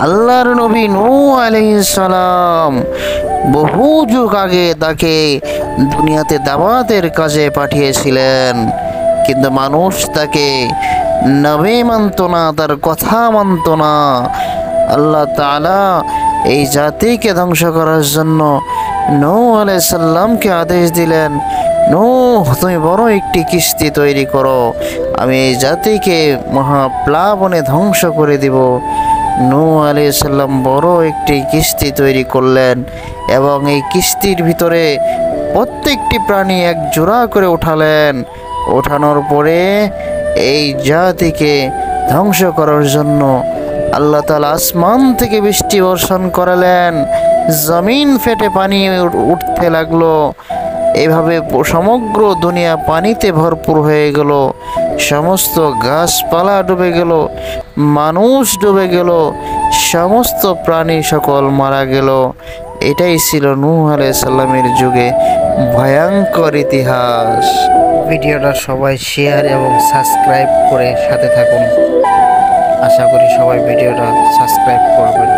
আল্লাহর নবী নূহ আলাইহিস সালাম বহু যুগ আগে তাকে দুনিয়াতে দাওয়াতের কাজে পাঠিয়েছিলেন, কিন্তু মানুষ তাকে নবী মানত না, তার কথা মানত না। আল্লাহ তাআলা এই জাতিকে ধ্বংস করার জন্য নূহ আলাইহিস সালামকে আদেশ দিলেন, নূহ তুমি বড় একটি কিস্তি তৈরি করো, আমি এই জাতিকে মহাপ্লাবনে ধ্বংস করে দিব। নূহ আলাইহিস সালাম বড় একটি কিস্তি তৈরি করলেন এবং এই কিস্তির ভিতরে প্রত্যেকটি প্রাণী এক জোড়া করে উঠালেন। ওঠানোর পরে এই জাতিকে ধ্বংস করার জন্য আল্লাহ তাআলা আসমান থেকে বৃষ্টি বর্ষণ করালেন, জমিন ফেটে পানি উঠতে লাগলো। এভাবে সমগ্র দুনিয়া পানিতে ভরপুর হয়ে গেল, সমস্ত গাছপালা ডুবে গেল, মানুষ ডুবে গেল, সমস্ত প্রাণী সকল মারা গেল। এটাই ছিল নূহ আলাইহিস সালামের যুগে ভয়ঙ্কর ইতিহাস। ভিডিওটা সবাই শেয়ার এবং সাবস্ক্রাইব করে সাথে থাকুন। আশা করি সবাই ভিডিওটা সাবস্ক্রাইব করবেন।